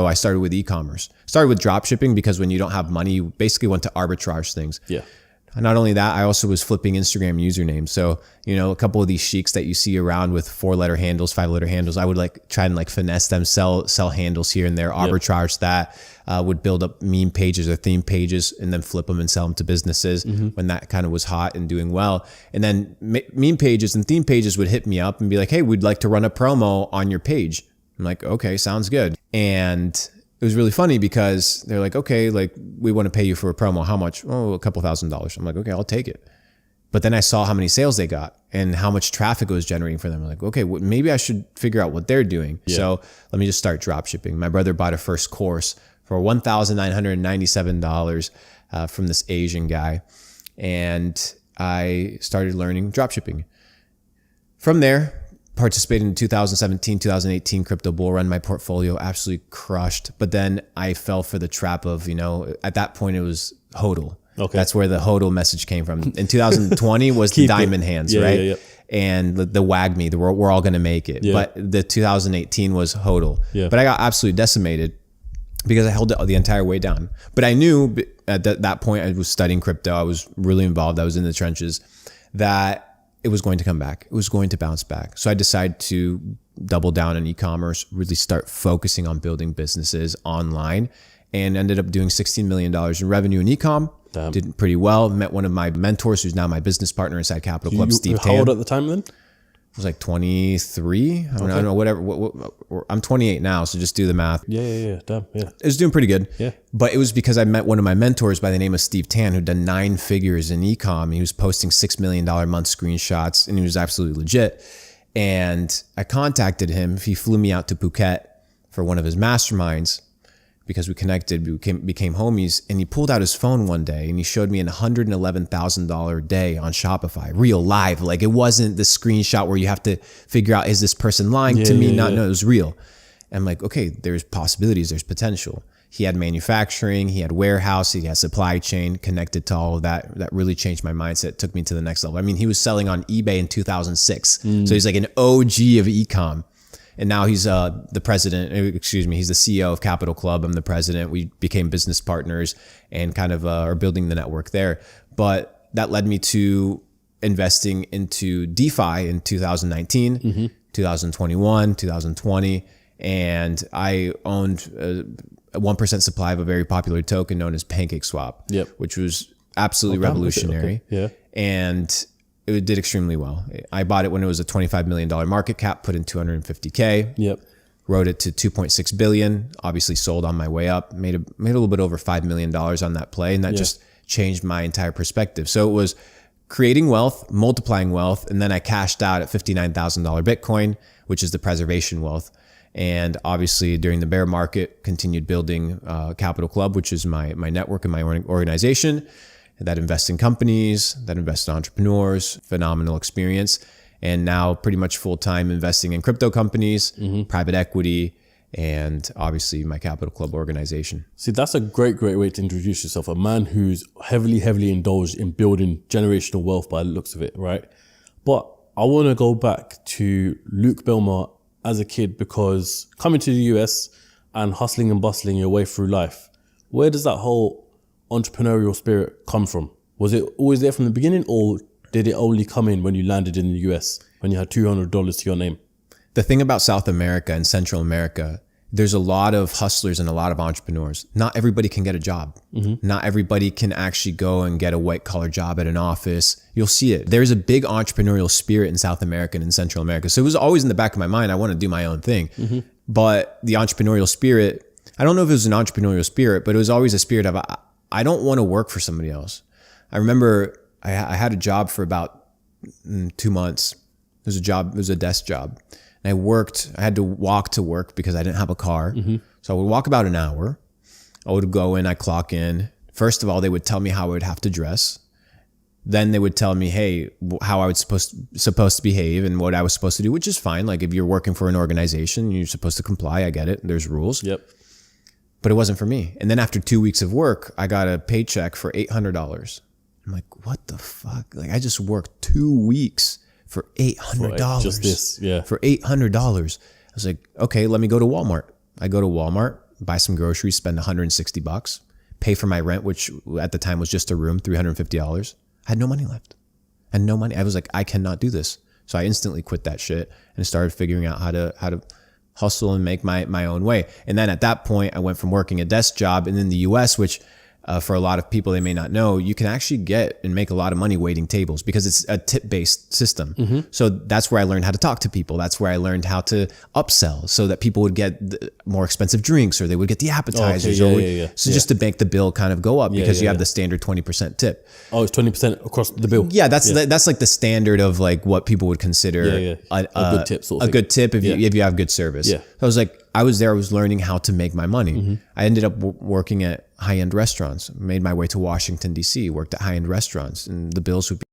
So I started with e-commerce. Started with drop shipping because when you don't have money, you basically want to arbitrage things. Yeah. Not only that, I also was flipping Instagram usernames. So, a couple of these sheiks that you see around with 4-letter handles, 5-letter handles, I would try and finesse them, sell handles here and there, arbitrage that, would build up meme pages or theme pages and then flip them and sell them to businesses when that kind of was hot and doing well. And then meme pages and theme pages would hit me up and be like, hey, we'd like to run a promo on your page. I'm like, okay, sounds good. And it was really funny because they're like, okay, we want to pay you for a promo. How much? Oh, a couple $1,000s. I'm like, okay, I'll take it. But then I saw how many sales they got and how much traffic it was generating for them. I'm like, okay, well, maybe I should figure out what they're doing. Yeah. So let me just start drop shipping. My brother bought a first course for $1,997 from this Asian guy. And I started learning drop shipping. From there, participated in 2017, 2018 crypto bull run. My portfolio absolutely crushed. But then I fell for the trap of, at that point it was HODL. Okay. That's where the HODL message came from. In 2020 was the diamond hands, right? Yeah. And the wag me, we're all going to make it. Yeah. But the 2018 was HODL. Yeah. But I got absolutely decimated because I held it the entire way down. But I knew at that point I was studying crypto. I was really involved. I was in the trenches that it was going to come back. It was going to bounce back. So I decided to double down on e-commerce, really start focusing on building businesses online, and ended up doing $16 million in revenue in e-com. Damn. Did pretty well. Met one of my mentors who's now my business partner inside Capital Club, Steve Tan. How old at the time then? I was 23. I don't know, whatever. I'm 28 now, so just do the math. Yeah. Damn, yeah. It was doing pretty good. Yeah. But it was because I met one of my mentors by the name of Steve Tan, who'd done 9 figures in e-com. He was posting $6 million a month screenshots, and he was absolutely legit. And I contacted him. He flew me out to Phuket for one of his masterminds because we connected, we became homies. And he pulled out his phone one day and he showed me an $111,000 day on Shopify, real live. It wasn't the screenshot where you have to figure out, is this person lying to me? No, it was real. And I'm like, okay, there's possibilities, there's potential. He had manufacturing, he had warehouse, he had supply chain connected to all of that. That really changed my mindset, took me to the next level. I mean, he was selling on eBay in 2006. So he's like an OG of e-com. And now he's he's the CEO of Capital Club. I'm the president. We became business partners and kind of are building the network there. But that led me to investing into DeFi in 2019, 2021, 2020. And I owned a 1% supply of a very popular token known as PancakeSwap, which was absolutely revolutionary. Okay. Yeah. And it did extremely well. I bought it when it was a $25 million market cap, put in $250K. Yep. Wrote it to $2.6 billion. Obviously sold on my way up. Made a little bit over $5 million on that play, and that just changed my entire perspective. So it was creating wealth, multiplying wealth, and then I cashed out at $59,000 Bitcoin, which is the preservation wealth. And obviously during the bear market, continued building Capital Club, which is my network and my organization that invest in companies, that invest in entrepreneurs, phenomenal experience. And now pretty much full-time investing in crypto companies, private equity, and obviously my Capital Club organization. See, that's a great way to introduce yourself. A man who's heavily indulged in building generational wealth by the looks of it, right? But I want to go back to Luke Belmar as a kid, because coming to the US and hustling and bustling your way through life, where does that whole entrepreneurial spirit come from? Was it always there from the beginning, or did it only come in when you landed in the US, when you had $200 to your name? The thing about South America and Central America, there's a lot of hustlers and a lot of entrepreneurs. Not everybody can get a job. Not everybody can actually go and get a white collar job at an office. You'll see it. There's a big entrepreneurial spirit in South America and in Central America. So it was always in the back of my mind, I want to do my own thing. But the entrepreneurial spirit, I don't know if it was an entrepreneurial spirit, but it was always a spirit of, I don't want to work for somebody else. I remember I had a job for about 2 months. It was a desk job. And I had to walk to work because I didn't have a car. So I would walk about an hour. I would go in, I'd clock in. First of all, they would tell me how I would have to dress. Then they would tell me, hey, how I was supposed to behave and what I was supposed to do, which is fine. Like if you're working for an organization, you're supposed to comply. I get it. There's rules. Yep. But it wasn't for me. And then after 2 weeks of work, I got a paycheck for $800. I'm like, what the fuck? Like I just worked 2 weeks for $800. Just this, yeah. For $800. I was like, okay, let me go to Walmart. I go to Walmart, buy some groceries, spend $160, pay for my rent, which at the time was just a room, $350. I had no money left. I had no money. I was like, I cannot do this. So I instantly quit that shit and started figuring out how to hustle and make my own way. And then at that point, I went from working a desk job, and in the US, which for a lot of people, they may not know, you can actually get and make a lot of money waiting tables because it's a tip-based system. So that's where I learned how to talk to people. That's where I learned how to upsell so that people would get more expensive drinks, or they would get the appetizers. So just to make the bill kind of go up because you have the standard 20% tip. Oh, it's 20% across the bill. Yeah, that's like the standard of like what people would consider a good tip sort of a good tip if you have good service. Yeah. So I was learning how to make my money. I ended up working at high-end restaurants, made my way to Washington, D.C., worked at high-end restaurants, and the bills would be